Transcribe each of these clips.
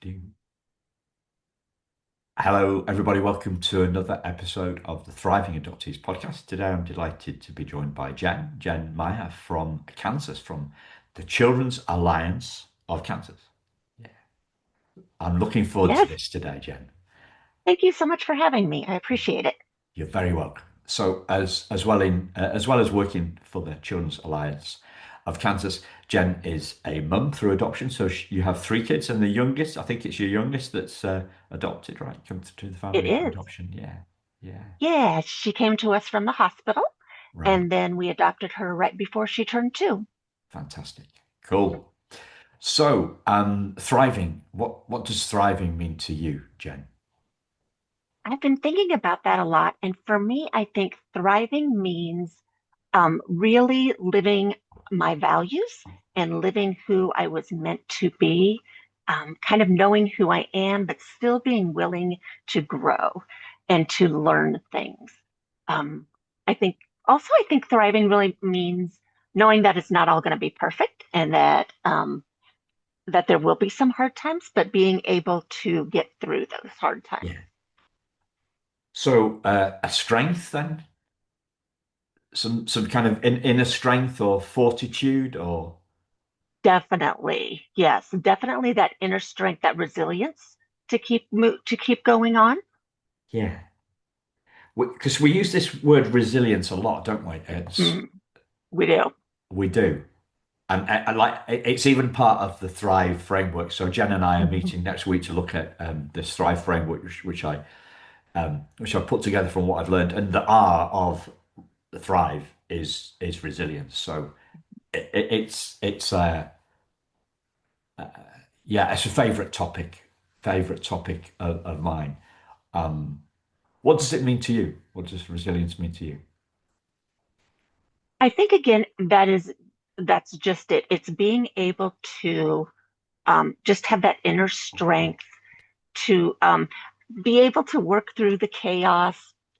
Hello, everybody. Welcome to another episode of the Thriving Adoptees podcast. Today, I'm delighted to be joined by Jenn Meyer from Kansas, from the Children's Alliance of Kansas. Yeah. I'm looking forward to Yes, this today, Jenn. thank you so much for having me. I appreciate it. You're very welcome. So, as well as working for the Children's Alliance of Kansas, Jenn is a mum through adoption. So you have three kids, and the youngest, I think it's your youngest, that's adopted, right? Come to the It family through is. adoption. Yeah, yeah, Yeah, she came to us from the hospital, right. and then we adopted her right before she turned 2. Fantastic. Cool. So, thriving. What does thriving mean to you, Jenn? I've been thinking about that a lot, and for me, I think thriving means really living my values and living who I was meant to be, kind of knowing who I am, but still being willing to grow and to learn things. Um, I think I think thriving really means knowing that it's not all going to be perfect and that there will be some hard times, but being able to get through those hard times. Yeah. So, a strength then, some kind of inner strength or fortitude, or Definitely, yes, definitely that inner strength, that resilience to keep going on. yeah, because we use this word resilience a lot, don't we? It's Mm, we do. we do, and like it's even part of the Thrive framework. So Jenn and I are Mhm. meeting next week to look at this Thrive framework, which I put together from what I've learned, and the R of the Thrive is resilience. So it's yeah, it's a favorite topic of mine. Um, what does it mean to you? What does resilience mean to you? I think again that's just it. It's being able to just have that inner strength to be able to work through the chaos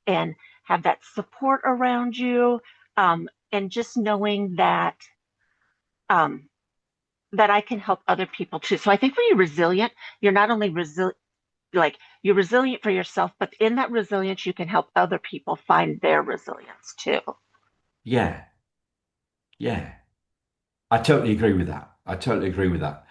and have that support around you, and just knowing um, that I can help other people too. So I think when you're resilient, you're not only like you're resilient for yourself, but in that resilience, you can help other people find their resilience too. Yeah, yeah, I totally agree with that. I totally agree with that.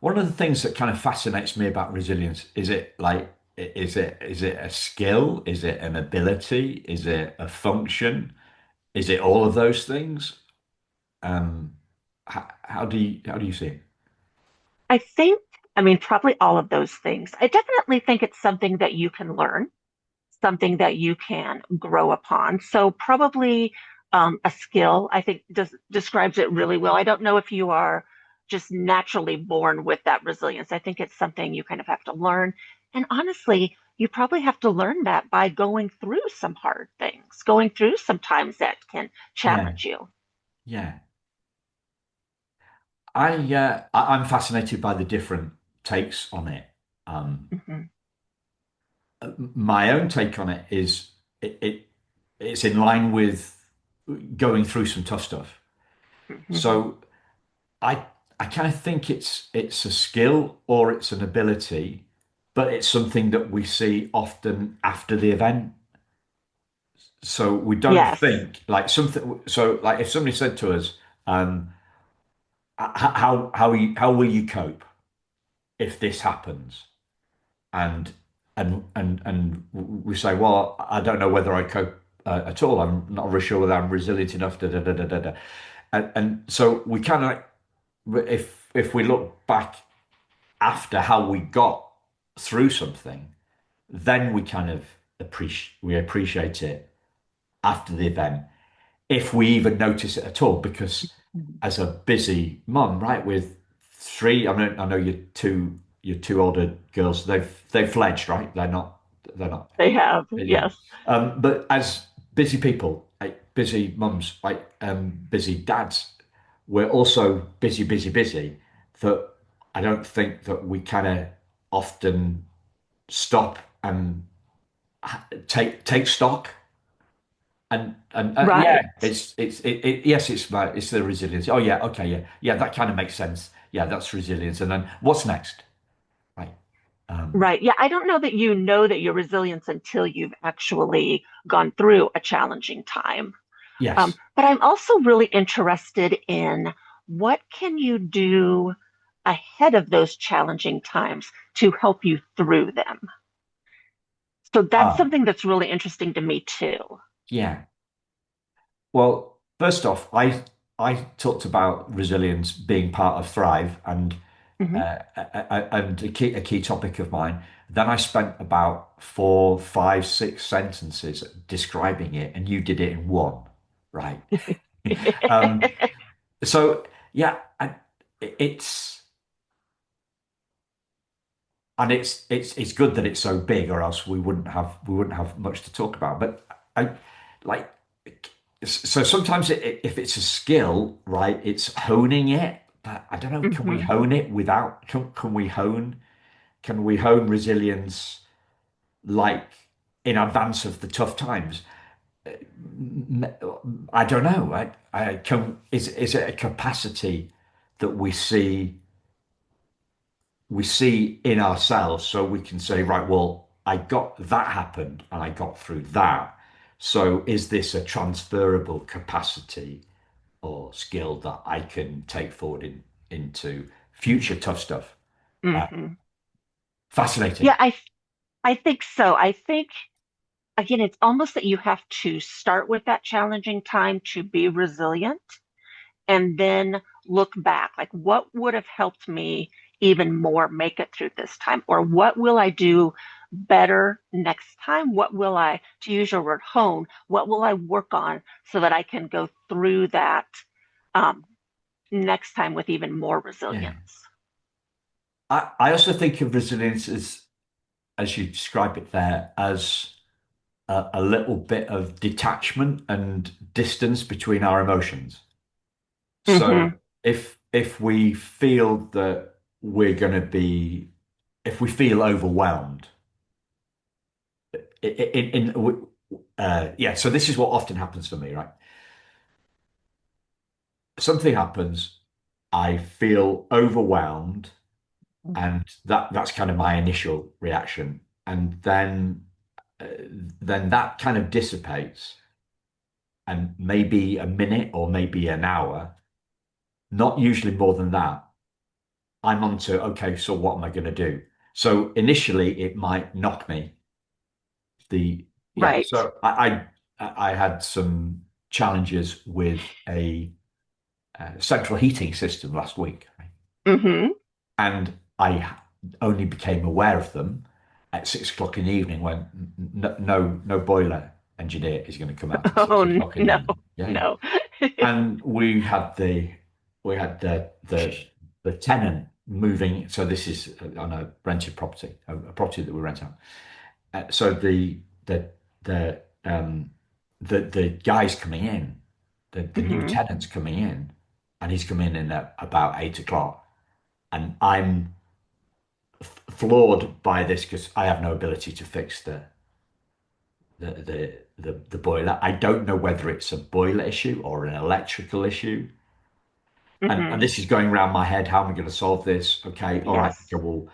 One of the things that kind of fascinates me about resilience is it like is it a skill? Is it an ability? Is it a function? Is it all of those things? Um, how do you see it? I think, I mean, probably all of those things. I definitely think it's something that you can learn, something that you can grow upon. So probably a skill, I think describes it really well. I don't know if you are just naturally born with that resilience. I think it's something you kind of have to learn. And honestly, you probably have to learn that by going through some hard things, going through some times that can Yeah, challenge you. yeah. I'm fascinated by the different takes on it. Um, Hmm. my own take on it is it's in line with going through some tough stuff. Hmm. So I I kind of think it's a skill or it's an ability, but it's something that we see often after the event. So we don't Yes. think like something. So like if somebody said to us, how will you cope if this happens? and and we say, well, I don't know whether I cope at all. I'm not really sure whether I'm resilient enough. Da, da, da, da, da, da. And so we kind of like, if we look back after how we got through something, then we kind of appreciate it after the event, if we even notice it at all. Because as a busy mum, right, with three, I mean, I know your two older girls, they've fledged, right? They're not They have, yeah. yes. But as busy people, like busy mums, like busy dads, we're also busy, busy, busy. That I don't think that we kind of often stop and take stock. And yeah, Right. yes, it's the resilience. Oh yeah, okay, yeah, yeah, that kind of makes sense. Yeah, that's resilience. And then what's next? Um, Right. Yeah, I don't know that you know that you're resilient until you've actually gone through a challenging time. yes. But I'm also really interested in what can you do ahead of those challenging times to help you through them. So that's Ah, something that's really interesting to me too. yeah. Well, first off, I talked about resilience being part of Thrive Hmm. and a key topic of mine. Then I spent about four, five, six sentences describing it, and you did it in one, right? Um, so yeah, it's and it's good that it's so big, or else we wouldn't have much to talk about. But I like so sometimes if it's a skill, right, it's honing it. But I don't know, can we Hmm. hone it without? Can we hone resilience like in advance of the tough times? I don't know. I can. Is it a capacity that we see in ourselves so we can say, right, well, I got that happened and I got through that. So is this a transferable capacity or skill that I can take forward into future tough stuff? Uh, Hmm. Fascinating. Yeah, I think so. I think again, it's almost that you have to start with that challenging time to be resilient and then look back like what would have helped me even more make it through this time, or what will I do better next time, what will I, to use your word, hone, what will I work on so that I can go through that um, next time with even more Yeah. resilience. I also think of resilience as you describe it there, as a little bit of detachment and distance between our emotions. So Hmm. if we feel that we're going to be, if we feel overwhelmed, yeah. So this is what often happens for me, right? Something happens, I feel overwhelmed, and that's kind of my initial reaction, and uh, then that kind of dissipates, and maybe a minute or maybe an hour, not usually more than that, I'm on to, okay, so what am I going to do? So initially it might knock me. The Yeah, Right. so I had some challenges with a central heating system last week, right? Hmm. And I only became aware of them at 6 o'clock in the evening when no boiler engineer is going to come out till six Oh, o'clock in the no, evening. Yeah, yeah. no. And we had the tenant moving. So this is on a rented property, a property that we rent out. So the the the guy's coming in, the new Hmm. tenant's coming in, and he's coming in at about 8 o'clock, and I'm floored by this because I have no ability to fix the boiler. I don't know whether it's a boiler issue or an electrical issue. And Hmm. this is going around my head. How am I going to solve this? Okay, all right. Yes. Okay, well,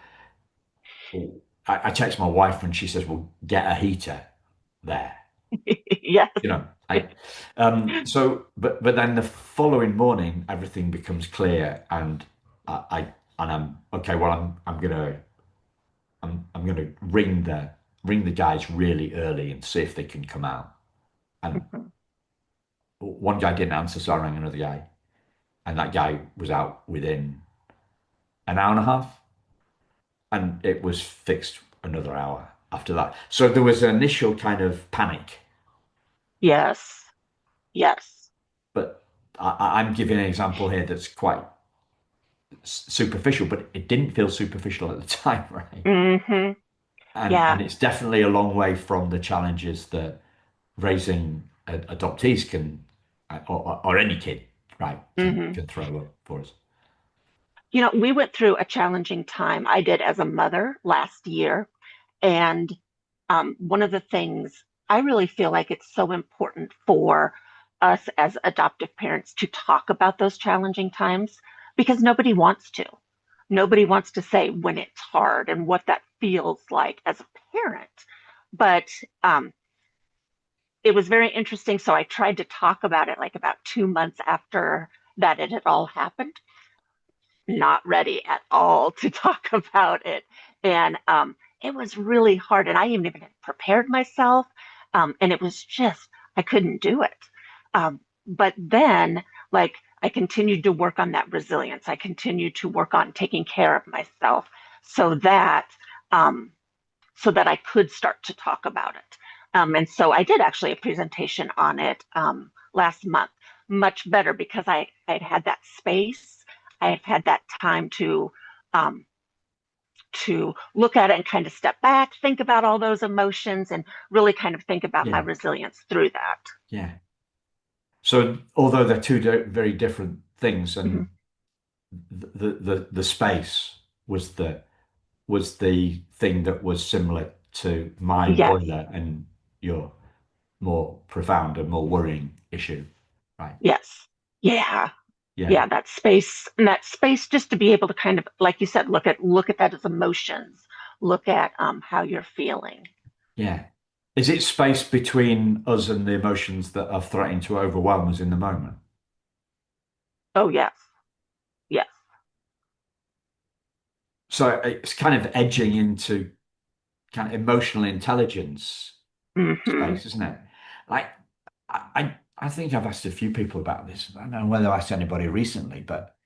I text my wife and she says, "Well, get a heater there." Yes. You know, but then the following morning, everything becomes clear, and I and I'm okay. Well, I'm gonna ring the guys really early and see if they can come out. And Mhm. one guy didn't answer, so I rang another guy, and that guy was out within an hour and a half, and it was fixed another hour after that. So there was an initial kind of panic, Yes. Yes. but I'm giving an example here that's quite superficial, but it didn't feel superficial at the time, right? Hmm. Yeah. And it's definitely a long way from the challenges that raising adoptees can, or any kid, right, Hmm. can throw up for us. We went through a challenging time. I did as a mother last year. And one of the things I really feel like it's so important for us as adoptive parents to talk about those challenging times because nobody wants to. Nobody wants to say when it's hard and what that feels like as a parent. But um, it was very interesting. So I tried to talk about it like about 2 months after that it had all happened. Not ready at all to talk about it. And it was really hard. And I even had prepared myself. And it was just, I couldn't do it. But then, like, I continued to work on that resilience. I continued to work on taking care of myself so that um, so that I could start to talk about it. And so I did actually a presentation on it last month, much better because I'd had that space. I had had that time um, to look at it and kind of step back, think about all those emotions, and really kind of think about my Yeah. resilience through that. Yeah. So although they're two very different things, Mhm. and the space was the thing that was similar to my Yes, boiler and your more profound and more worrying issue, right? yes, yeah, Yeah, yeah. That space, just to be able to kind of, like you said, look at that as emotions, look at how you're feeling. yeah. Is it space between us and the emotions that are threatening to overwhelm us in the moment? Oh yes, yes. So it's kind of edging into kind of emotional intelligence Hmm. space, isn't it? Like, I think I've asked a few people about this. I don't know whether I asked anybody recently, but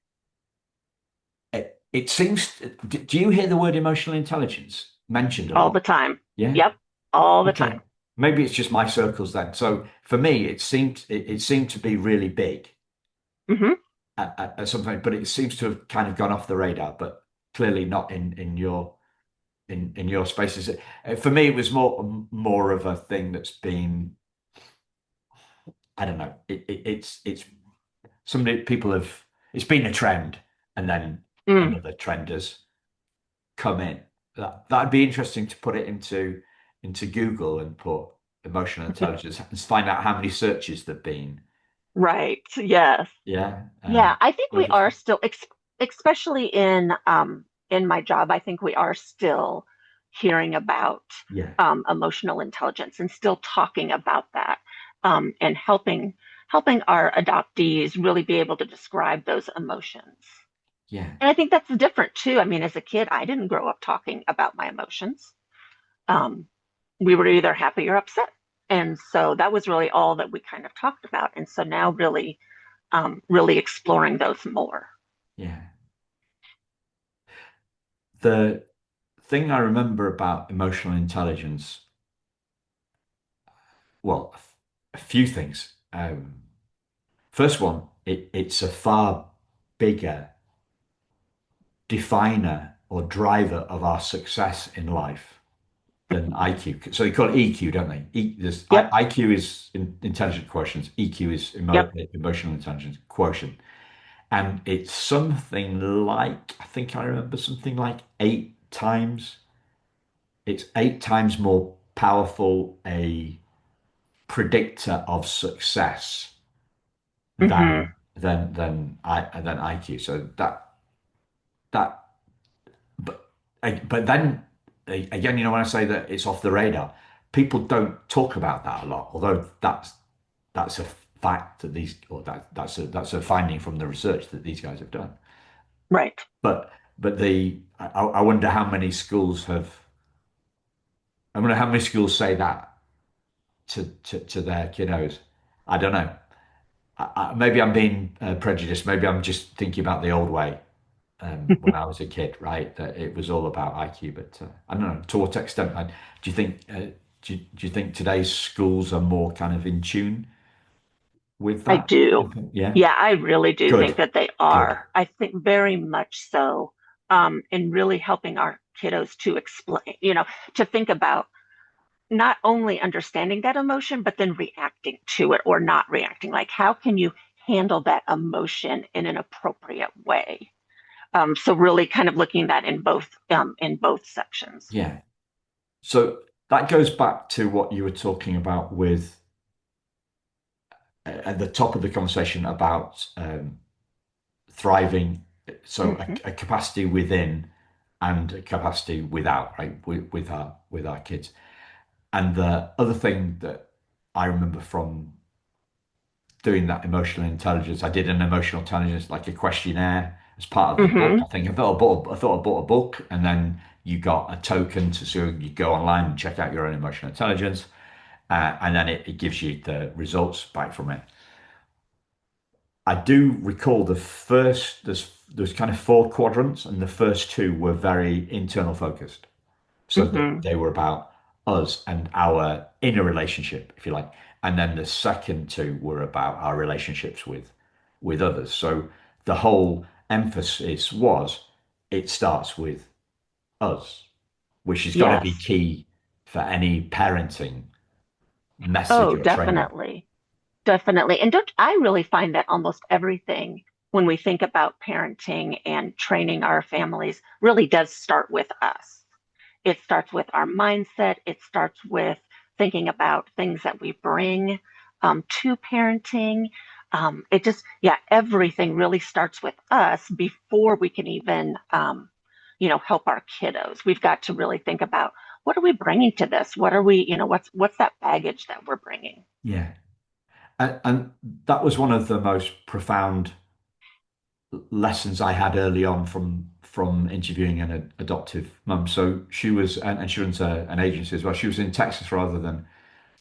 it seems. Do you hear the word emotional intelligence mentioned a All lot? the time. Yeah. Yep, all the time. Okay. Maybe it's just my circles then. So for me, it seemed to be really big Hmm. at some point, but it seems to have kind of gone off the radar. But clearly not in your spaces. For me, it was more of a thing that's been. I don't know. It's some people have. It's been a trend, and then Mm. another trend has come in. That'd be interesting to put it into Google and put emotional intelligence and find out how many searches there've been. Right. Yes. Yeah. Yeah. I think we Whether are still, especially in my job, I think we are still hearing about yeah, emotional intelligence and still talking about that and helping our adoptees really be able to describe those emotions. yeah, And I think that's different too. I mean, as a kid, I didn't grow up talking about my emotions. Um, we were either happy or upset. And so that was really all that we kind of talked about. And so now really exploring those more. yeah. The thing I remember about emotional intelligence, well, a few things. First one, it's a far bigger definer or driver of our success in life than IQ. So they call it EQ, don't they? Yep, IQ is intelligent quotient. EQ is yep. emotional intelligence quotient. And it's something like, I think I remember something like 8 times. It's 8 times more powerful a predictor of success Hmm. than IQ. So that but but then again, when I say that it's off the radar, people don't talk about that a lot. Although that's a fact that that's a finding from the research that these guys have done. Right. But I wonder how many schools have. I wonder how many schools say that to their kiddos. I don't know. Maybe I'm being prejudiced. Maybe I'm just thinking about the old way when I was a kid, right? That it was all about IQ. But I don't know to what extent. Do you think? Do you think today's schools are more kind of in tune with I that? do. Yeah. Yeah, I really do Good. think that they Good. are. I think very much so in really helping our kiddos to explain, to think about not only understanding that emotion, but then reacting to it or not reacting. Like, how can you handle that emotion in an appropriate way? So really kind of looking at that in both sections. Yeah. So that goes back to what you were talking about with at the top of the conversation about thriving. So Hmm. a capacity within and capacity without, right, with our kids. And the other thing that I remember from doing that emotional intelligence, I did an emotional intelligence like a questionnaire as part of the book. Hmm. I thought I bought a book, and then you got a token to so you go online and check out your own emotional intelligence, and then it gives you the results back from it. I do recall the first there's kind of four quadrants, and the first two were very internal focused. So that Hmm. they were about us and our inner relationship, if you like. And then the second two were about our relationships with others. So the whole emphasis was it starts with us, which has got to be Yes. key for any parenting message Oh, or training. definitely. Definitely. And don't I really find that almost everything when we think about parenting and training our families really does start with us. It starts with our mindset. It starts with thinking about things that we bring to parenting. Yeah, everything really starts with us before we can even, help our kiddos. We've got to really think about what are we bringing to this? What are we, what's that baggage that we're bringing? Yeah. And that was one of the most profound lessons I had early on from interviewing an adoptive mum. So she was, and she runs an agency as well. She was in Texas rather than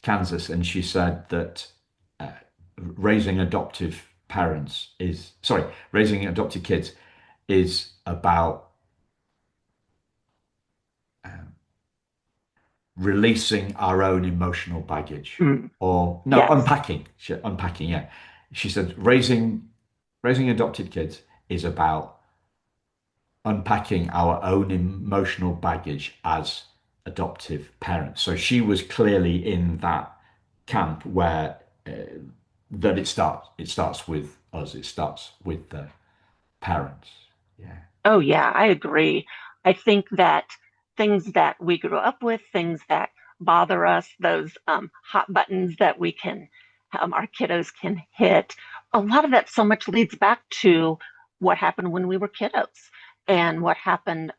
Kansas, and she said that uh, raising adoptive parents is, sorry, raising adopted kids is about um, releasing our own emotional baggage, Mm, or no, yes. unpacking. Unpacking, yeah. She said raising adopted kids is about unpacking our own emotional baggage as adoptive parents. So she was clearly in that camp where that it starts with us. It starts with the parents. Yeah, Oh, yeah, I agree. I think that things that we grew up with, things that bother us, those hot buttons that our kiddos can hit, a lot of that so much leads back to what happened when we were kiddos and what happened,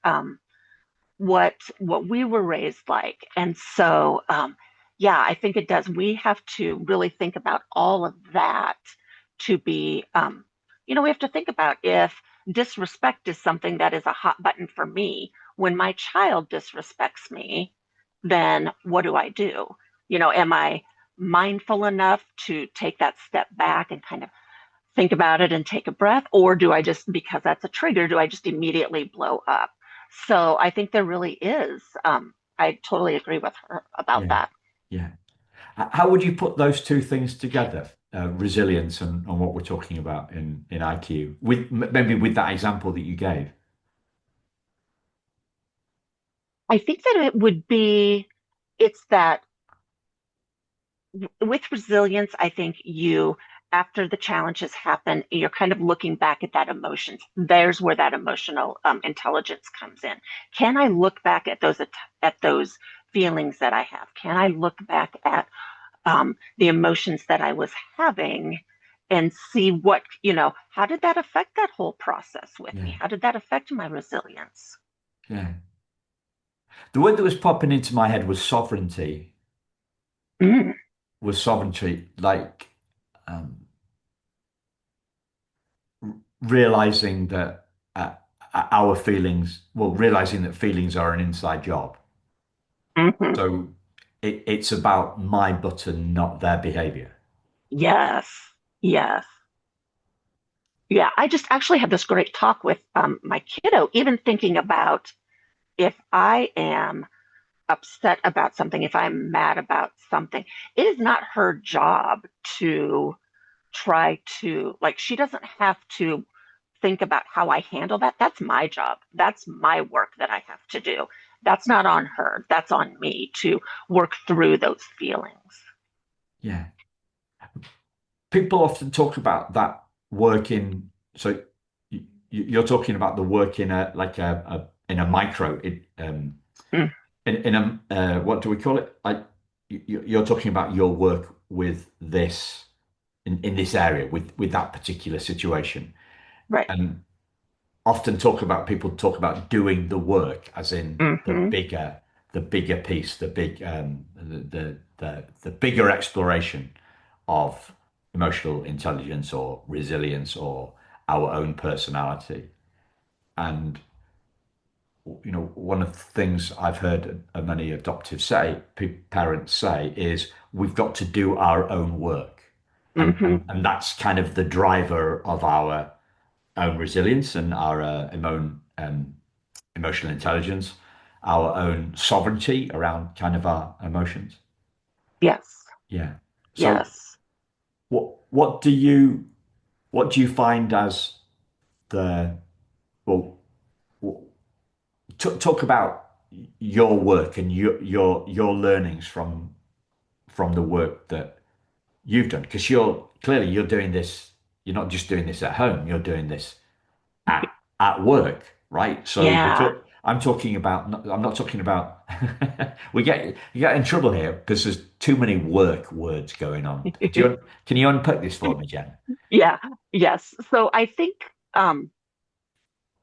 what we were raised like. And so, yeah, I think it does. We have to really think about all of that to be, we have to think about if disrespect is something that is a hot button for me. When my child disrespects me, then what do I do? Am I mindful enough to take that step back and kind of think about it and take a breath? Or do I just, because that's a trigger, do I just immediately blow up? So I think there really is. I totally agree with her about yeah, that. yeah. How would you put those two things together? Resilience and what we're talking about in IQ, with maybe with that example that you gave. I think that it's that with resilience, I think after the challenges happen, you're kind of looking back at that emotions. There's where that emotional intelligence comes in. Can I look back at those feelings that I have? Can I look back at the emotions that I was having and see how did that affect that whole process with me? Yeah, How did that affect my resilience? yeah. The word that was popping into my head was sovereignty. Mm, Was sovereignty like um, realizing that our feelings, well, realizing that feelings are an inside job. hmm. So it's about my button, not their behavior. Yes, yes. Yeah, I just actually had this great talk with my kiddo, even thinking about if I am upset about something, if I'm mad about something, it is not her job to try to, like, she doesn't have to think about how I handle that. That's my job. That's my work that I have to do. That's not on her. That's on me to work through those feelings. Yeah. People often talk about that work in, so you're talking about the work in a, like in a micro, Mm, in a, what do we call it? Like you're talking about your work with in this area with that particular situation. right. And often talk about people talk about doing the work, as in Hmm. the bigger piece, the big, the bigger exploration of emotional intelligence or resilience or our own personality. And one of the things I've heard many adoptive parents say is we've got to do our own work. Hmm. And that's kind of the driver of our own resilience and our emotional intelligence, our own sovereignty around kind of our emotions. Yes. Yeah. So Yes. what do you find as the well talk about your work and your learnings from the work that you've done, because you're doing this, you're not just doing this at home, you're doing this at work, right? So Yeah. I'm talking about, I'm not talking about, you get in trouble here because there's too many work words going on. Can you unpack this for me, Jen? Yeah. Yes. So I think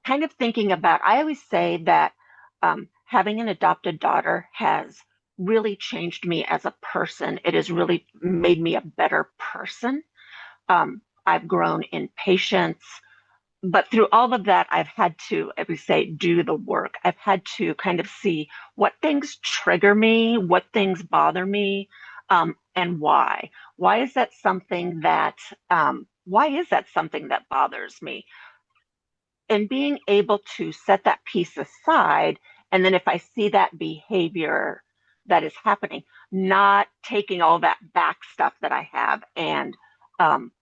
kind of thinking about, I always say that having an adopted daughter has really changed me as a person. It has really made me a better person. I've grown in patience, but through all of that, I've had to, as we say, do the work. I've had to kind of see what things trigger me, what things bother me, and why. Why is that something that bothers me? And being able to set that piece aside. And then if I see that behavior that is happening, not taking all that back stuff that I have and um,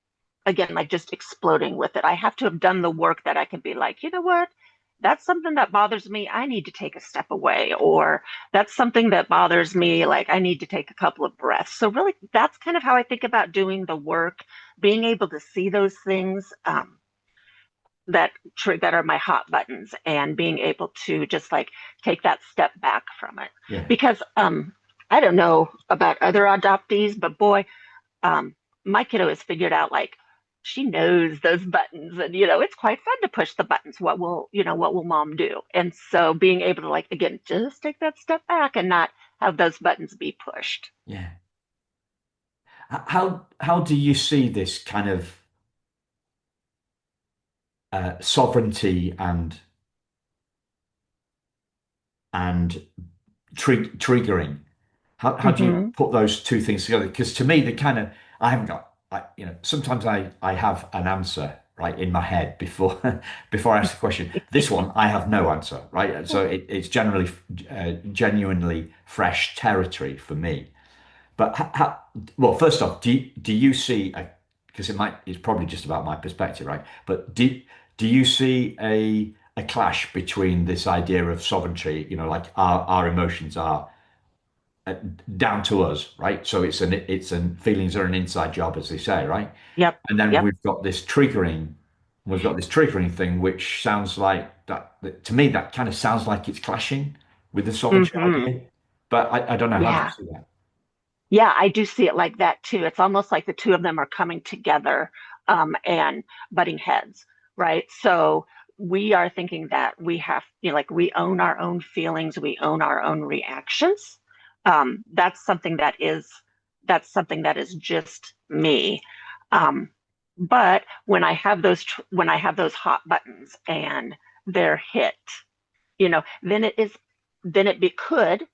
again, like just exploding with it. I have to have done the work that I can be like, you know what? That's something that bothers me. I need to take a step away. Or that's something that bothers me. Like I need to take a couple of breaths. So, really, that's kind of how I think about doing the work, being able to see those things that are my hot buttons and being able to just like take that step back from it. Yeah. Because I don't know about other adoptees, but boy, um, my kiddo has figured out like she knows those buttons and it's quite fun to push the buttons. What will mom do? And so being able to like again just take that step back and not have those buttons be pushed. Yeah. How do you see this kind of sovereignty and triggering? How do you Hmm. put those two things together? Because to me, they kind of, I haven't got, sometimes I have an answer right in my head before before I ask the question. This one, I have no answer, right? So it's generally genuinely fresh territory for me. But well, first off, do you see a, because it's probably just about my perspective, right? But do you see a clash between this idea of sovereignty, like our emotions are down to us, right? So it's an feelings are an inside job, as they say, right? Yep. And then Yep. we've got this triggering thing, which sounds like to me, that kind of sounds like it's clashing with the sovereignty Hmm. idea. But I don't know. How do you Yeah. see that? Yeah, I do see it like that too. It's almost like the two of them are coming together and butting heads, right? So we are thinking that we have, like we own our own feelings, we own our own reactions. That's something that is just me. Um, but when I have those hot buttons and they're hit, then it could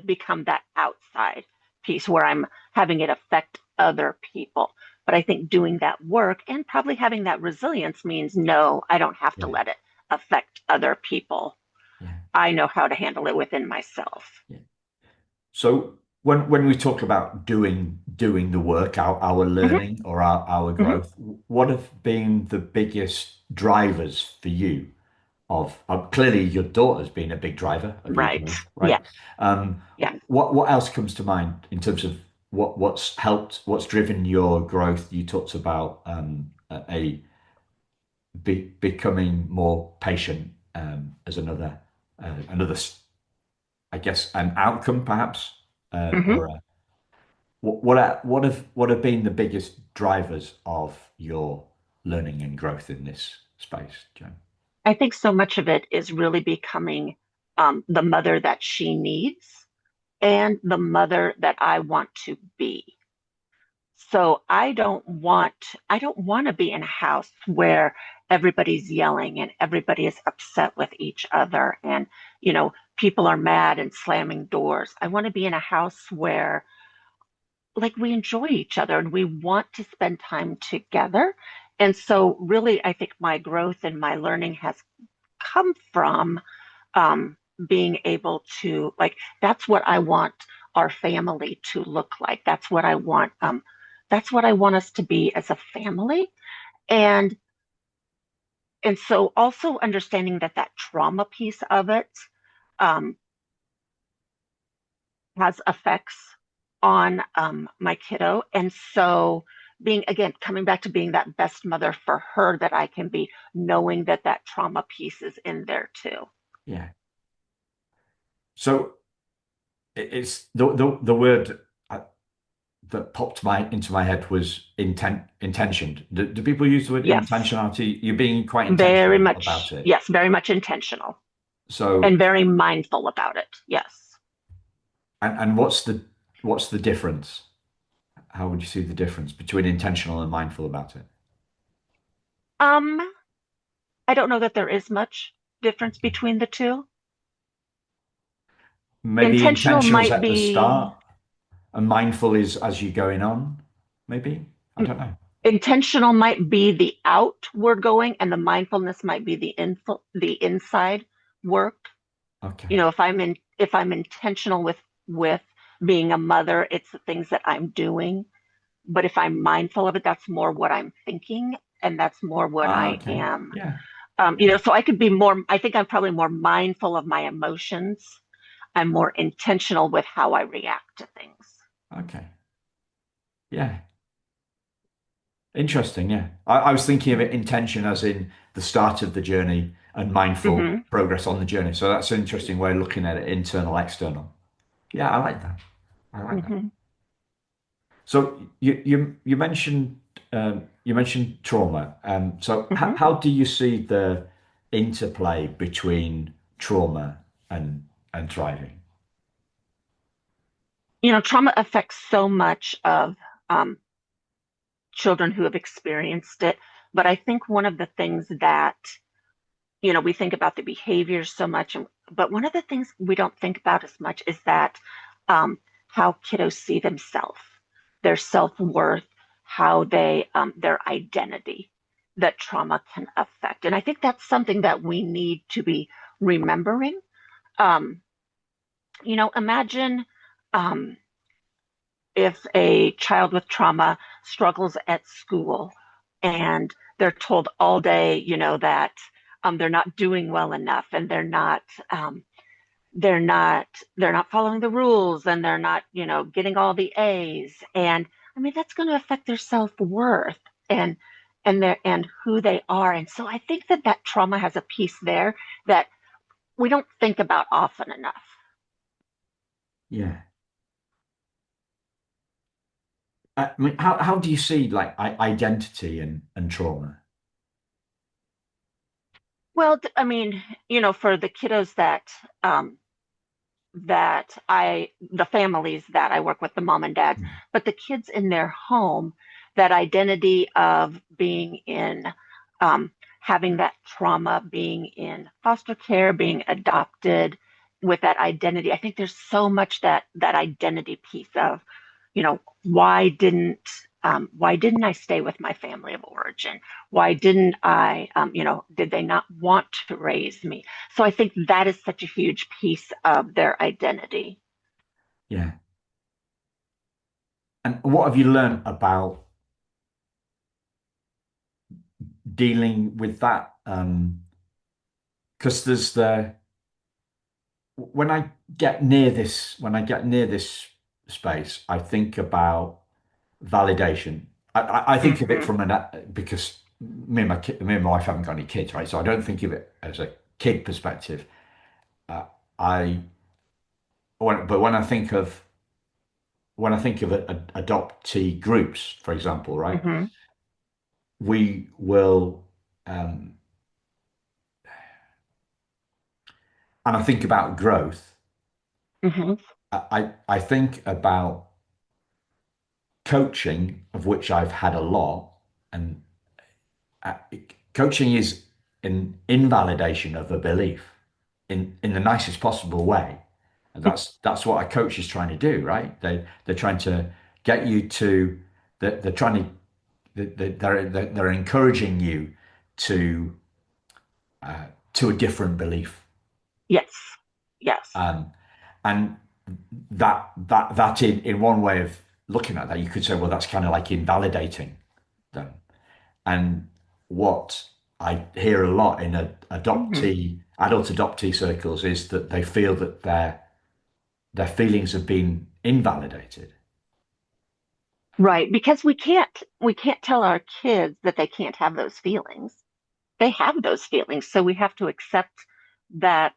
become that outside piece where I'm having it affect other people. But I think doing that work and probably having that resilience means no, I don't have to Yeah, let it affect other people. yeah, I know how to handle it within myself. yeah. So when we talk about doing the work, our Hmm. learning or our Hmm. growth, what have been the biggest drivers for you of clearly your daughter's been a big driver of your Right. growth, right? Yeah. Um, Yeah. what else comes to mind in terms of what's driven your growth? You talked about becoming more patient as I guess, an outcome perhaps, Hmm. or what have been the biggest drivers of your learning and growth in this space, Joan? I think so much of it is really becoming the mother that she needs and the mother that I want to be. So I don't want to be in a house where everybody's yelling and everybody is upset with each other and, people are mad and slamming doors. I want to be in a house where like we enjoy each other and we want to spend time together. And so really I think my growth and my learning has come from um, being able to like that's what I want our family to look like. That's what I want us to be as a family. And and so also understanding that that trauma piece of it um, has effects on my kiddo. And so being again coming back to being that best mother for her that I can be, knowing that that trauma piece is in there too. Yeah. So it's the word that popped into my head was intentioned. Do people use the word Yes. intentionality? You're being quite Very intentional about much, it. yes, very much intentional and So, very mindful about it. Yes. and what's the difference? How would you see the difference between intentional and mindful about it? Um, I don't know that there is much difference Okay. between the two. Maybe Intentional intentional's might at the be start and mindful is as you're going on. Maybe. I don't know. intentional might be the outward going, and the mindfulness might be the inside work. Okay. If I'm intentional with being a mother, it's the things that I'm doing. But if I'm mindful of it, that's more what I'm thinking, and that's more what Ah, I okay. am. Yeah. Yeah. So I could be more, I think I'm probably more mindful of my emotions. I'm more intentional with how I react to things. Okay. Yeah. Interesting. Yeah. I was thinking of it intention as in the start of the journey and mindful Hmm. progress on the journey. So that's an interesting way of looking at it, internal, external. Yeah, I like that. I like that. Hmm. So you mentioned trauma. So Hmm. how do you see the interplay between trauma and thriving? Trauma affects so much of um, children who have experienced it. But I think one of the things that, we think about the behaviors so much, but one of the things we don't think about as much is that how kiddos see themselves, their self-worth, how their identity that trauma can affect. And I think that's something that we need to be remembering. Um, Imagine um, if a child with trauma struggles at school and they're told all day, that they're not doing well enough and um, they're not they're not following the rules and they're not, getting all the A's. And I mean, that's going to affect their self-worth and and who they are. And so I think that that trauma has a piece there that we don't think about often enough. Yeah. I mean, how do you see like identity and trauma? Well, I mean, for the kiddos um, the families that I work with, the mom and dads, Hmm. but the kids in their home, that identity of being in, um, having that trauma, being in foster care, being adopted, with that identity. I think there's so much that identity piece of, why didn't I stay with my family of origin? Why didn't I, did they not want to raise me? So I think that is such a huge piece of their identity. Yeah. And what have you learned about dealing with that? Because there's the when I get near this space, I think about validation. I think of it Hmm. from because me and my wife haven't got any kids, right? So I don't think of it as a kid perspective. Uh, I but when I think of adoptee groups, for example, right, Hmm. we will um, and I think about growth, Hmm. I think about coaching, of which I've had a lot, and uh, coaching is an invalidation of a belief in the nicest possible way. And that's what a coach is trying to do, right? They're trying to get you to they're trying to they're encouraging you to to a different belief. Yes. Yes. Um, and that in one way of looking at that, you could say, well, that's kind of like invalidating them. And what I hear a lot in Hmm. adult adoptee circles is that they feel that their feelings have been invalidated. Right. Because we can't tell our kids that they can't have those feelings. They have those feelings. So we have to accept that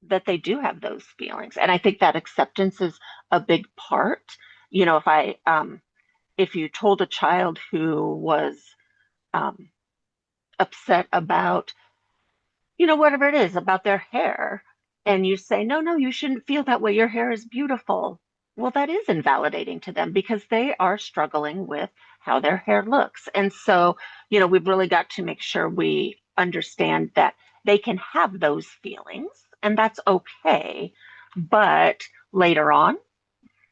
that they do have those feelings. And I think that acceptance is a big part. If you told a child who was um, upset about, whatever it is about their hair, and you say, no, no, you shouldn't feel that way. Your hair is beautiful. Well, that is invalidating to them because they are struggling with how their hair looks. And so, we've really got to make sure we understand that they can have those feelings and that's okay. But later on,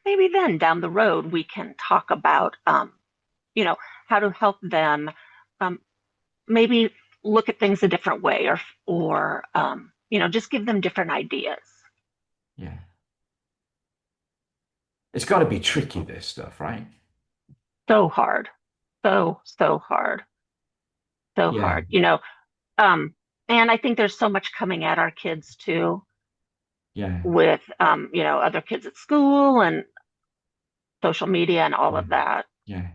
maybe then down the road, we can talk about, you know, how to help them um, maybe look at things a different way or just give them different ideas. Yeah. It's got to be tricky, this stuff, right? So hard. So hard. So Yeah. hard. Um, and I think there's so much coming at our kids too Yeah. with other kids at school and social media and all Yeah. of that. Yeah.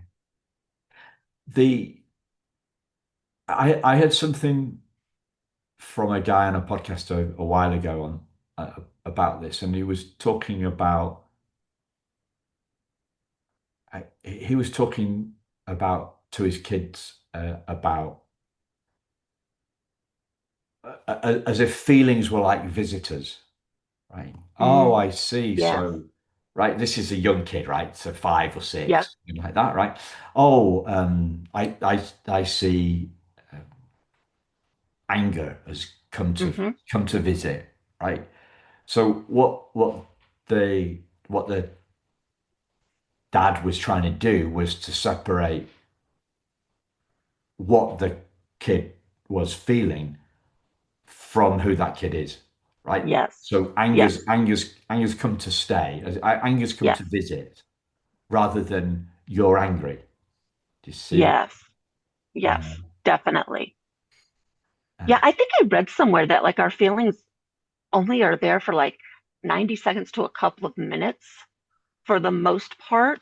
The I had something from a guy on a podcast a while ago on about this, and he was talking about he was talking about to his kids about as if feelings were like visitors, right? Oh, Mm, I see. yes. So, right, this is a young kid, right? So 5 or 6, Yep. something like that, right? Oh, I see anger has Hmm. come to visit, right? So the what the dad was trying to do was to separate what the kid was feeling from who that kid is, right? Yes. So Yes. anger's come to stay, anger's come Yes. to visit, rather than you're angry. Do you see? Yes. Yes. Uh, Definitely. uh, Yeah, I think I read somewhere that like our feelings only are there for like 90 seconds to a couple of minutes for the most part.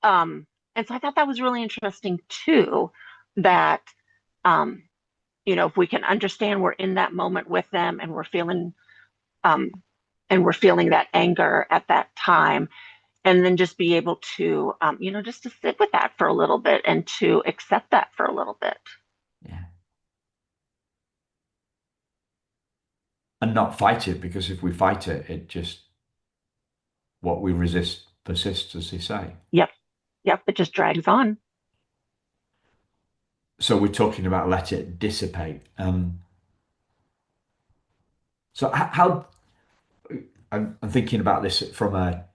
Um, and so I thought that was really interesting too, that um, if we can understand we're in that moment with them um, and we're feeling that anger at that time, and then just be able to just to sit with that for a little bit and to accept that for a little bit. yeah, and not fight it, because if we fight it, it just what we resist persists, as they say. Yep. Yep. It just drags on. So we're talking about let it dissipate. So how I'm thinking about this from a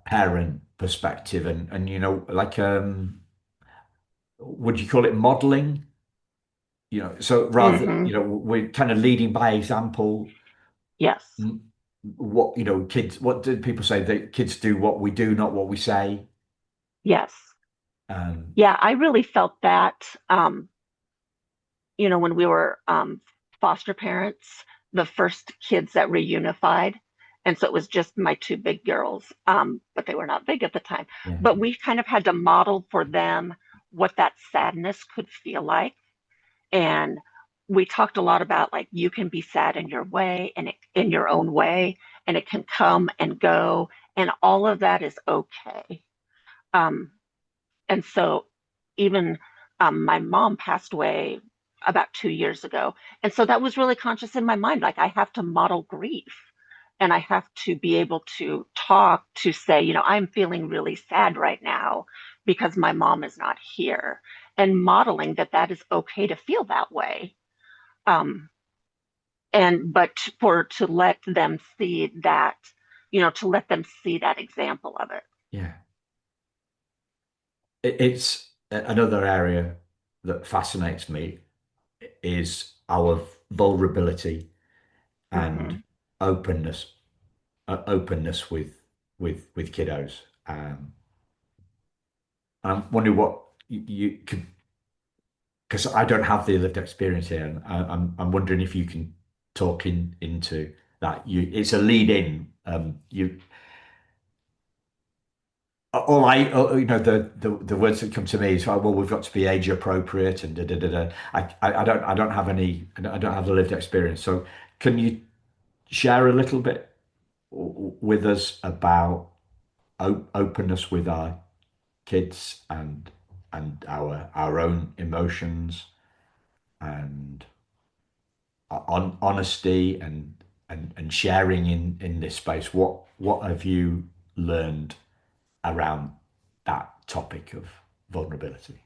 parent perspective, and like would you call it modeling? So rather, Hmm. we're kind of leading by example. Yes. What kids, what did people say? That kids do what we do, not what we say. Yes. Um, Yeah, I really felt that. When we were foster parents, the first kids that reunified. And so it was just my two big girls, but they were not big at the time. yeah, But we kind of had to model for them what that sadness could feel like. And we talked a lot about like you can be sad in your way and in your own way, and it can come and go, and all of that is okay. Um, and so even my mom passed away about 2 years ago. And so that was really conscious in my mind. Like I have to model grief and I have to be able to talk to say, I'm feeling really sad right now because my mom is not here, and modeling that that is okay to feel that way. Um, and but for to let them see that, to let them see that example of it. Yeah. It's another area that fascinates me is our vulnerability and Hmm. openness, openness with kiddos. I'm wondering what you could, because I don't have the lived experience here, and I'm wondering if you can talk into that. It's a lead in. The words that come to me is, well, we've got to be age appropriate and da da da da. I don't have any, I don't have the lived experience. So can you share a little bit with us about openness with our kids and our own emotions and on honesty and sharing in this space? What have you learned around that topic of vulnerability?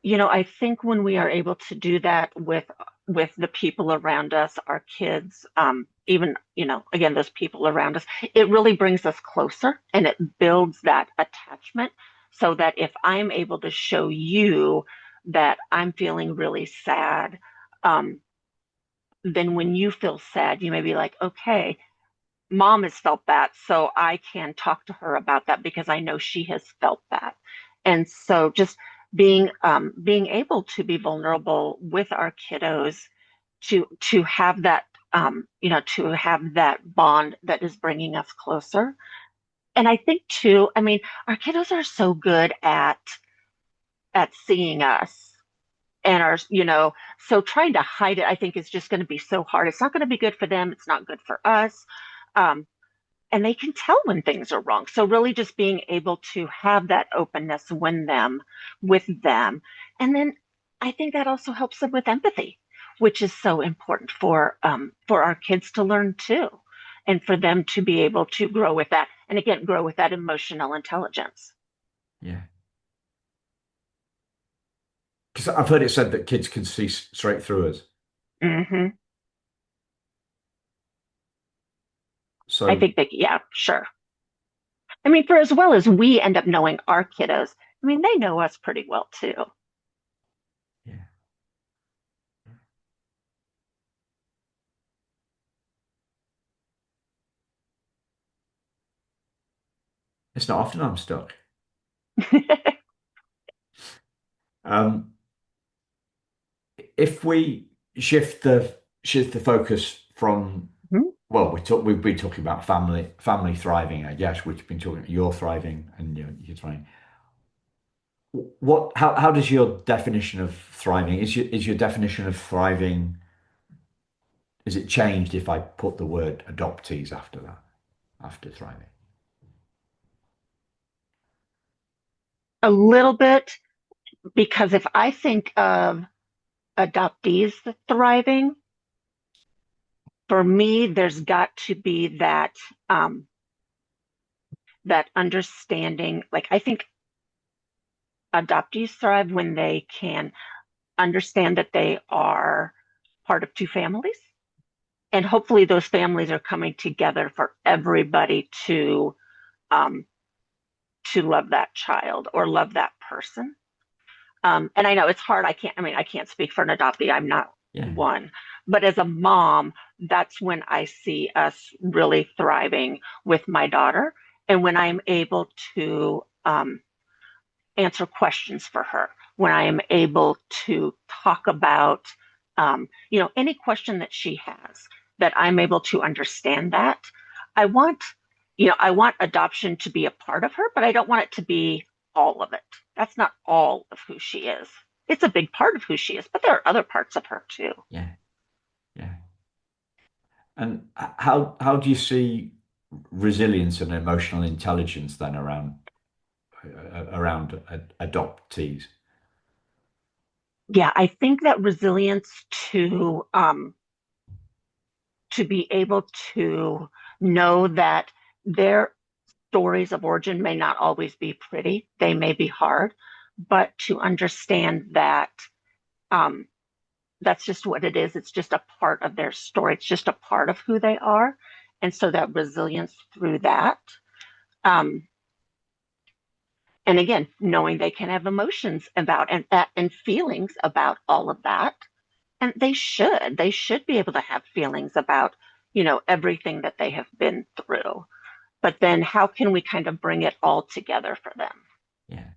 I think when we are able to do that with the people around us, our kids, even, again, those people around us, it really brings us closer and it builds that attachment so that if I'm able to show you that I'm feeling really sad, um, then when you feel sad, you may be like, okay, mom has felt that, so I can talk to her about that because I know she has felt that. And so just being able to be vulnerable with our kiddos to have that to have that bond that is bringing us closer. And I think too, I mean, our kiddos are so good at seeing us and are, so trying to hide it, I think, is just going to be so hard. It's not going to be good for them. It's not good for us. Um, and they can tell when things are wrong. So really just being able to have that openness with them. And then I think that also helps them with empathy, which is so important for our kids to learn too. And for them to be able to grow with that. And again, grow with that emotional intelligence. Yeah. Because I've heard it said that kids can see straight through us. Hmm. I So, think that, yeah, sure. I mean, for as well as we end up knowing our kiddos, I mean, they know us pretty well too. yeah, it's not often I'm stuck. Um, if we shift the focus from, well, we've been talking about family thriving, I guess. We've been talking about your thriving and you're thriving. How does your definition of thriving, is your definition of thriving, is it changed if I put the word adoptees after that, after thriving? A little bit, because if I think of adoptees thriving, for me, there's got to be that understanding. Like I think adoptees thrive when they can understand that they are part of two families, and hopefully those families are coming together for everybody um, to love that child or love that person. And I know it's hard. I mean, I can't speak for an adoptee. I'm not Yeah, one. But as a mom, that's when I see us really thriving with my daughter. And when I'm able to answer questions for her, when I am able to talk about, any question that she has, that I'm able to understand that. I want, I want adoption to be a part of her, but I don't want it to be all of it. That's not all of who she is. It's a big part of who she is, but there are other parts of her too. yeah, yeah. And how do you see resilience and emotional intelligence then around adoptees? Yeah, I think that resilience to be able to know that their stories of origin may not always be pretty, they may be hard, but to understand that um, that's just what it is. It's just a part of their story. It's just a part of who they are. And so that resilience through that. Um, and again, knowing they can have emotions about and feelings about all of that. And they should be able to have feelings about, everything that they have been through. But then how can we kind of bring it all together for them? Yeah.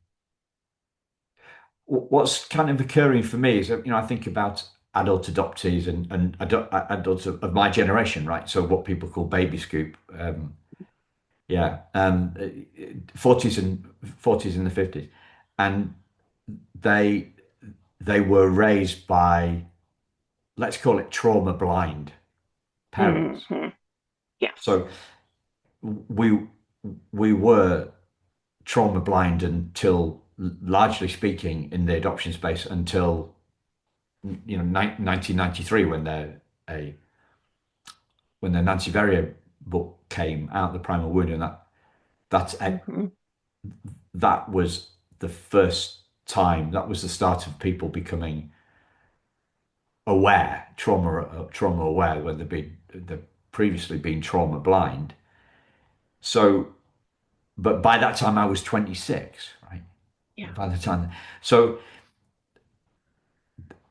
What's kind of occurring for me is that, I think about adult adoptees and adults of my generation, right? So what people call baby scoop. Yeah. 40s and 40s and the 50s. And they they were raised by, let's call it trauma blind parents. Hmm. Yes. So we we were trauma blind until, largely speaking, in the adoption space until 1993, a when the Nancy Verrier book came out, The Primal Wound, and that's Hmm. that was the first time, that was the start of people becoming aware, trauma aware, when they've previously been trauma blind. So, but by that time I was 26, right? Yeah. By the time, so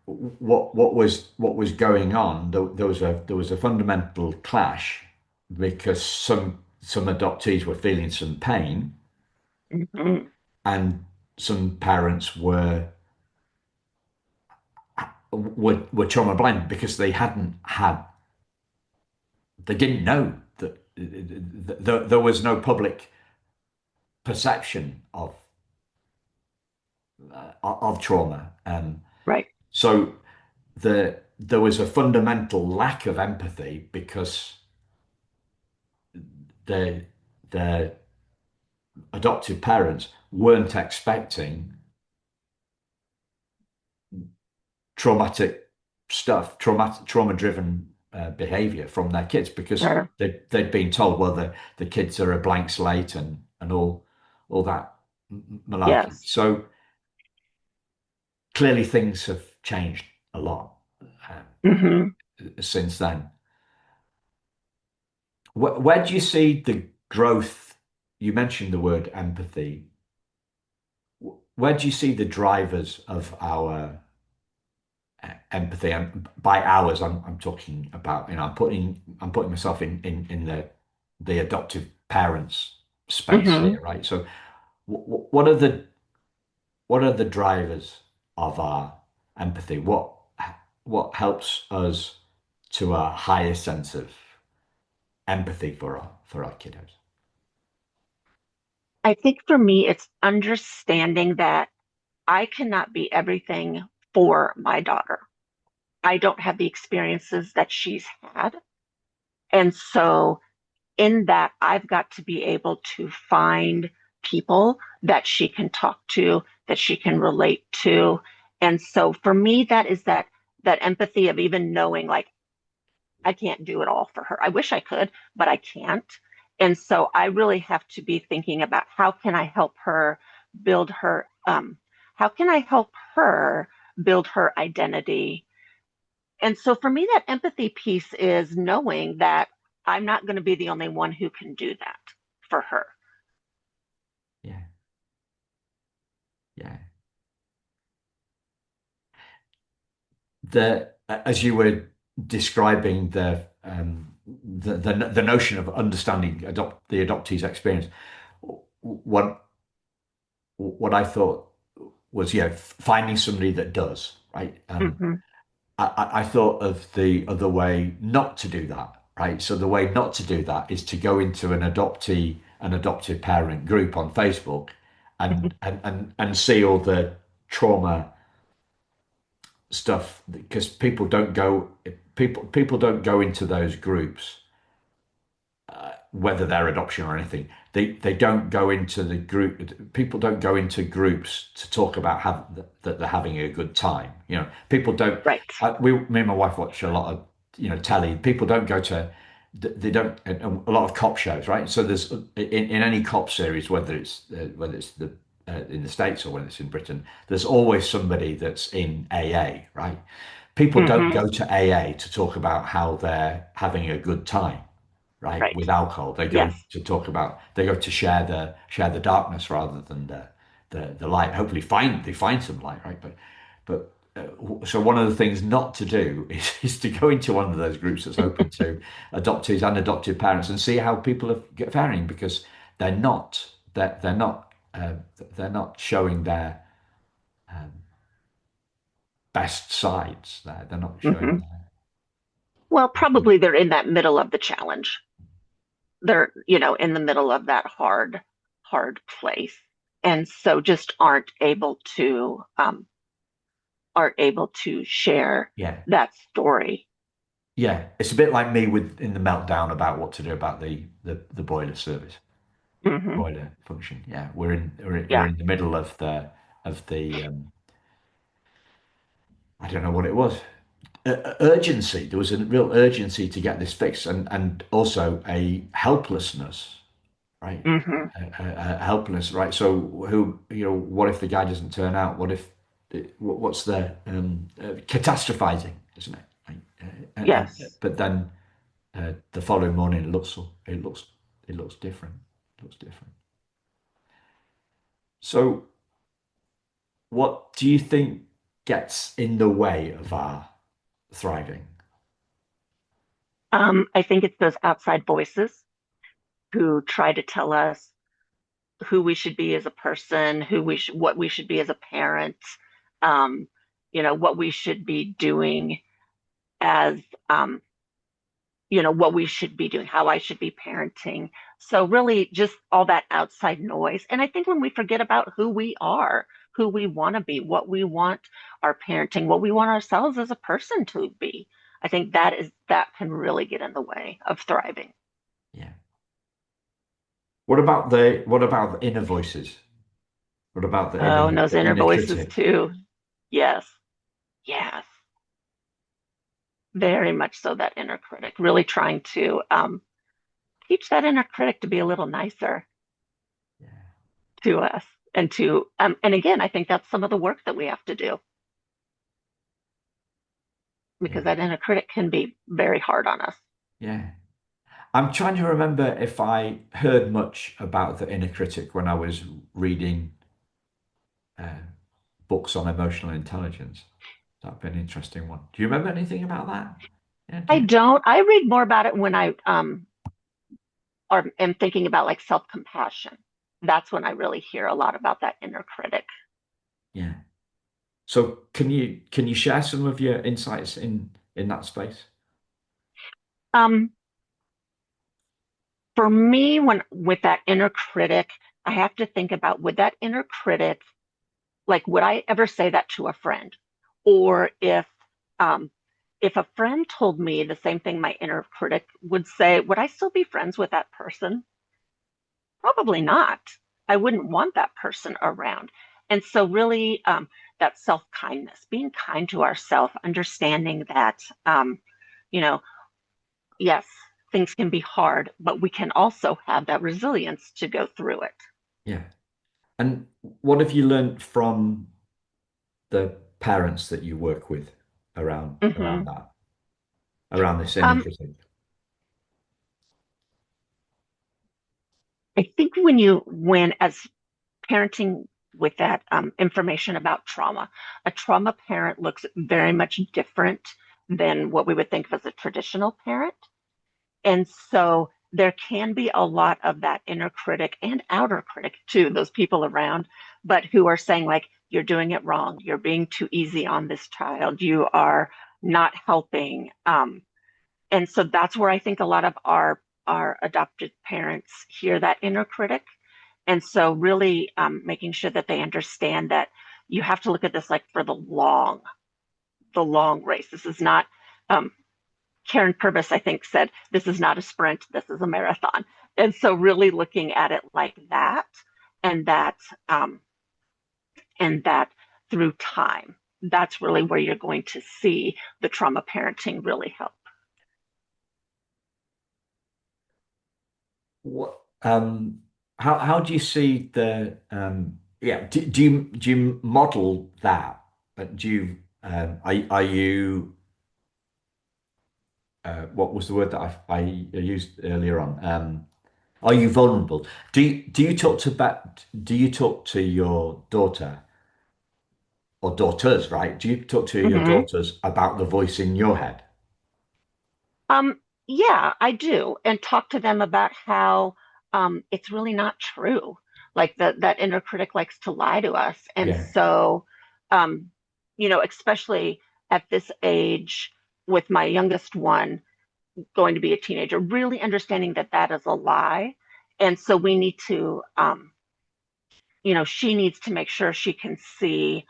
what was going on? There was a fundamental clash because some adoptees were feeling some pain, Hmm. and some parents were trauma blind because they didn't know that there was no public perception of trauma. Right. So there was a fundamental lack of empathy because the the adoptive parents weren't expecting traumatic stuff, trauma-driven behavior from their kids, because Sure. they'd been told, well, the kids are a blank slate and all that malarkey. Yes. So clearly things have changed a lot Hmm. since then. Where do you see the growth? You mentioned the word empathy. Where do you see the drivers of our empathy? And by ours, I'm talking about, I'm putting myself in the adoptive parents space Hmm. here, right? So what are the drivers of our empathy? What helps us to a higher sense of empathy for our kiddos? I think for me, it's understanding that I cannot be everything for my daughter. I don't have the experiences that she's had. And so, in that, I've got to be able to find people that she can talk to, that she can relate to. And so, for me, that is that empathy of even knowing, like, I can't do it all for her. I wish I could, but I can't. And so I really have to be thinking about how can I help her build her how can I help her build her identity. And so for me that empathy piece is knowing that I'm not going to be the only one who can do that for her. Yeah, yeah. As you were describing the notion of understanding the adoptee's experience, what what I thought was, finding somebody that does, right. Hmm. I thought of the other way not to do that, right. So the way not to do that is to go into an adoptive parent group on Facebook and see all the trauma stuff, because people don't go into those groups whether they're adoption or anything, they don't go into the group. People don't go into groups to talk about that they're having a good time. People don't. Right. Me and my wife watch a lot of telly. People don't go to. They don't a lot of cop shows, right? So there's in any cop series, whether it's the in the States or whether it's in Britain, there's always somebody that's in AA, right? People don't Hmm. go to AA to talk about how they're having a good time, right? Right. With alcohol, Yes. they go to share the darkness rather than the light. Hopefully, they find some light, right? So one of the things not to do is to go into one of those groups that's open to adoptees and adoptive parents and see how people are faring, because they're not they're not they're not showing their best sides. They're not showing Hmm. Well, probably they're in that middle of the challenge. They're, in the middle of that hard place. And so just aren't able to share yeah. that story. Yeah, it's a bit like me with in the meltdown about what to do about the boiler service, Hmm. boiler function. Yeah, we're Yeah. in the middle of the I don't know what it was. Urgency. There was a real urgency to get this fixed, and also a helplessness, right? Hmm. A helplessness, right? So what if the guy doesn't turn out? What's the catastrophizing, isn't it? Right? Yes. But then the following morning it looks different. It looks different. So what do you think gets in the way of our thriving? I think it's those outside voices who try to tell us who we should be as a person, what we should be as a parent, um, what we should be doing as, what we should be doing, how I should be parenting. So really just all that outside noise. And I think when we forget about who we are, who we want to be, what we want our parenting, what we want ourselves as a person to be, I think that can really get in the way of thriving. Yeah. What about the inner voices? What about the Oh, inner and those the inner inner voices critic? too. Yes, yes, very much so. That inner critic, really trying to teach that inner critic to be a little nicer Yeah. to us, and again, I think that's some of the work that we have to do Yeah. because that inner critic can be very hard on us. Yeah. I'm trying to remember if I heard much about the inner critic when I was reading uh, books on emotional intelligence. That'd be an interesting one. Do you remember anything about that? Yeah, do I you? don't. I read more about it when I am thinking about like self compassion. That's when I really hear a lot about that inner critic. Yeah. So can you share some of your insights in that space? Um, for me, when with that inner critic, I have to think about would that inner critic, like, would I ever say that to a friend? Or um, if a friend told me the same thing my inner critic would say, would I still be friends with that person? Probably not. I wouldn't want that person around. And so, really, that self kindness, being kind to ourselves, understanding that, you know, yes, things can be hard, but we can also have that resilience to go through it. Yeah. And what have you learned from the parents that you work with around Hmm. that, around this inner Um, critic? I think as parenting with that information about trauma, a trauma parent looks very much different than what we would think of as a traditional parent. And so there can be a lot of that inner critic and outer critic too, those people around, but who are saying, like, you're doing it wrong. You're being too easy on this child. You are not helping. And so that's where I think a lot of our adopted parents hear that inner critic. And so really making sure that they understand that you have to look at this like for the long race. This is not um, Karen Purvis, I think, said, this is not a sprint, this is a marathon. And so really looking at it like that, and that um, and that through time, that's really where you're going to see the trauma parenting really help. What how do you see the yeah do you model that? Do you are you what was the word that I used earlier on? Are you vulnerable? Do you talk to that? Do you talk to your daughter or daughters, right? Do you talk to your Mm-hmm. daughters about the voice in your head? Yeah, I do, and talk to them about how it's really not true. Like that inner critic likes to lie to us, and Yeah, so um, especially at this age with my youngest one going to be a teenager, really understanding that that is a lie, and so we need to, she needs to make sure she can see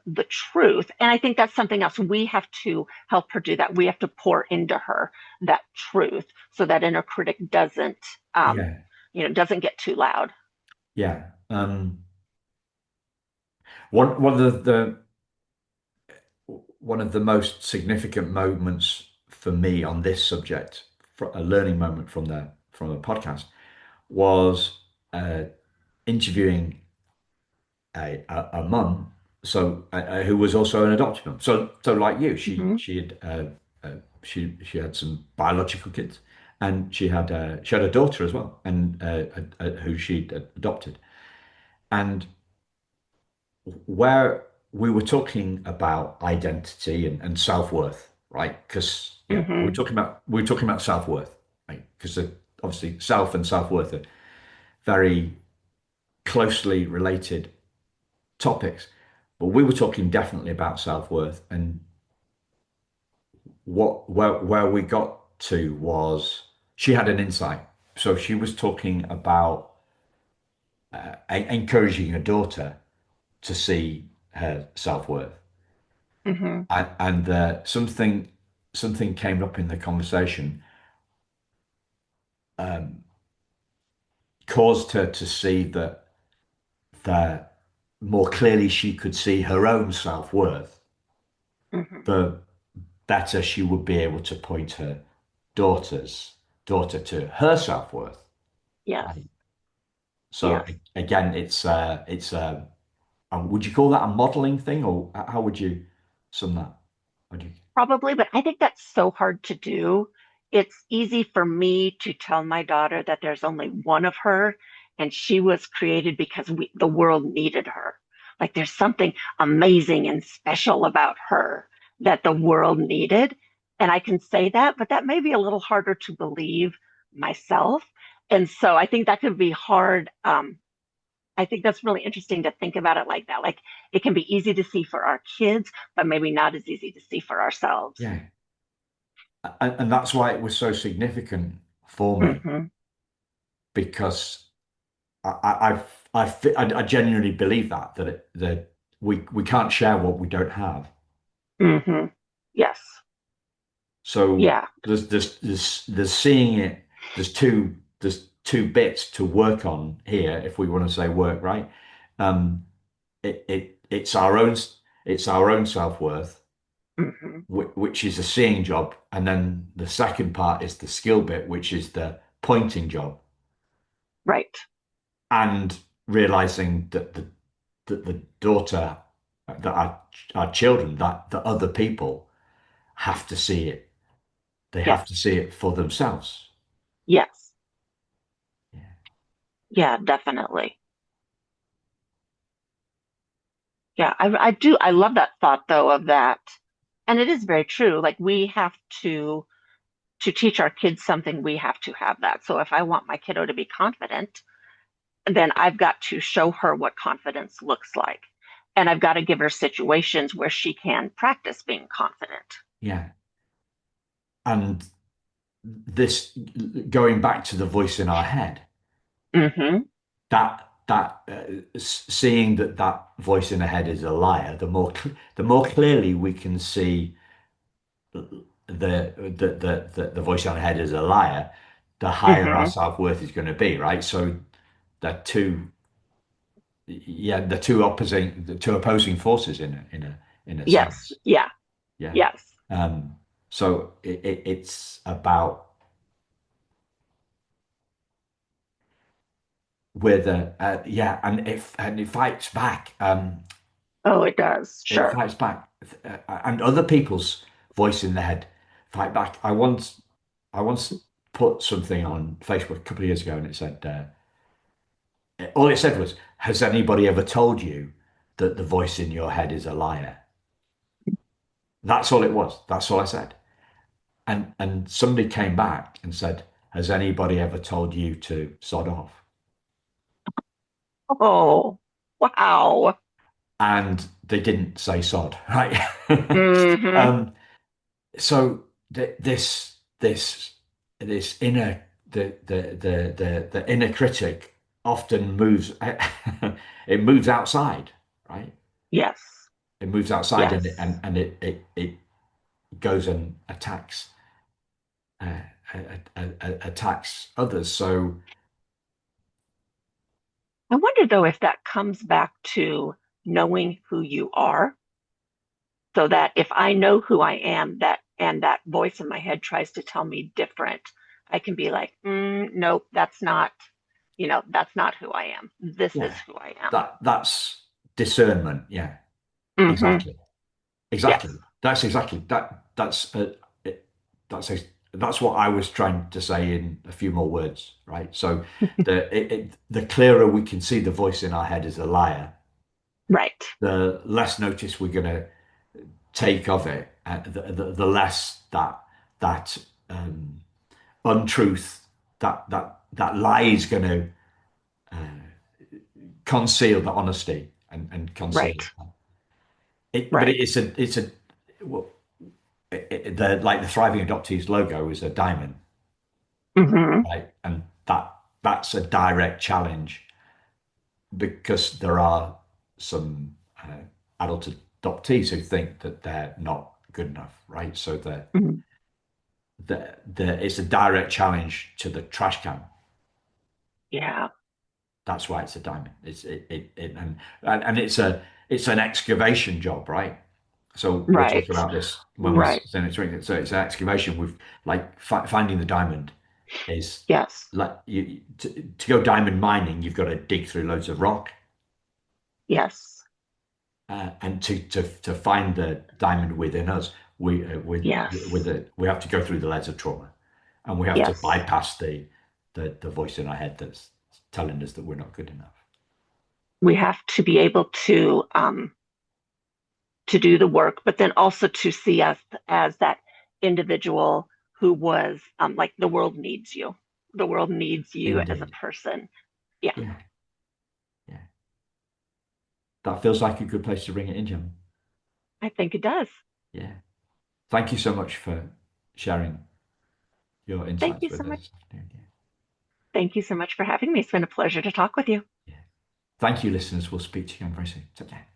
the truth. And I think that's something else. We have to help her do that. We have to pour into her that truth so that inner critic um, yeah, doesn't get too loud. yeah. One of one of the most significant moments for me on this subject, a learning moment from the podcast, was uh, interviewing a mum, who was also an adopted mum. So like you, Mm-hmm. she had some biological kids, and she had a daughter as well, and who she'd adopted, and where we were talking about identity and self-worth, right? Because yeah, Mm-hmm. we were talking about self-worth, right? Because obviously self and self-worth are very closely related topics, but we were talking definitely about self-worth, and where we got to was she had an insight. So she was talking about encouraging her daughter to see her self-worth, Mm-hmm. and something came up in the conversation, um, caused her to see that more clearly she could see her own self-worth, Mm-hmm. the better she would be able to point her daughter's daughter to her self-worth. Yes. Right. So Yes. again, would you call that a modeling thing, or how would you sum that? Would you? Probably, but I think that's so hard to do. It's easy for me to tell my daughter that there's only one of her and she was created because the world needed her. Like there's something amazing and special about her that the world needed. And I can say that, but that may be a little harder to believe myself. And so I think that could be hard. I think that's really interesting to think about it like that. Like it can be easy to see for our kids, but maybe not as easy to see for ourselves. Yeah, and that's why it was so significant for me, Hmm. because I genuinely believe that we can't share what we don't have. Hmm. Yes. So Yeah. there's seeing it. There's two bits to work on here, if we want to say work, right? Um, it's our own self-worth, Hmm. which is a seeing job, and then the second part is the skill bit, which is the pointing job, Right. and realizing that the daughter, that our children, that other people have to see it. They have Yes. to see it for themselves. Yes. Yeah. Yeah, definitely. Yeah, I do. I love that thought though of that. And it is very true. Like we have to teach our kids something, we have to have that. So if I want my kiddo to be confident, then I've got to show her what confidence looks like. And I've got to give her situations where she can practice being confident. Yeah. And this, going back to the voice in our head, Hmm. seeing that voice in our head is a liar, the more clearly we can see the voice in our head is a liar, the higher our Hmm. self-worth is going to be, right? So they're two, yeah, the two opposing forces in a Yes. sense. Yeah. Yeah. Yes. Um, so it's about with a yeah, and it fights back. Oh, it does. It Sure. fights back, and other people's voice in their head fight back. I once put something on Facebook a couple of years ago, and it said all it said was, "Has anybody ever told you that the voice in your head is a liar?" That's all it was. That's all I said. And somebody came back and said, "Has anybody ever told you to sod off?" Oh, wow. And they didn't say sod, right? Hmm. um, so this inner the inner critic often moves it moves outside, right? Yes. It moves outside Yes. and it goes and uh, attacks others. So I wonder though if that comes back to knowing who you are, so that if I know who I am, that and that voice in my head tries to tell me different, I can be like, nope, that's not who I am. This is yeah, who I am. that's discernment. Yeah, Hmm. exactly. Yes. Exactly. That's exactly that. It, that's a, that's what I was trying to say in a few more words, right? So the clearer we can see the voice in our head as a liar, Right. the less notice we're going to take of it, the less that um, untruth, that lie is going to conceal the honesty and conceal Right. it. But Right. it's a well, the like the Thriving Adoptees logo is a diamond, Hmm. right? And that's a direct challenge because there are some adult adoptees who think that they're not good enough, right? So Hmm. it's a direct challenge to the trash can. Yeah. That's why it's a diamond. And it's an excavation job, right? So we're talking Right. about this when we're Right. saying it's so it's an excavation with like finding the diamond is Yes. like to go diamond mining, you've got to dig through loads of rock, Yes. and to find the diamond within us, Yes. we have to go through the layers of trauma, and we have to Yes. bypass the voice in our head that's telling us that we're not good enough. We have to be able to do the work, but then also to see us as that individual who was like the world needs you. The world needs you as a Indeed, person. Yeah, yeah, yeah. That feels like a good place to bring it in, Jim. I think it does. Yeah. Thank you so much for sharing your Thank insights you with so us much. this afternoon. Yeah. Thank you so much for having me. It's been a pleasure to talk with you. Yeah. Thank you, listeners. We'll speak to you again very soon. Take care.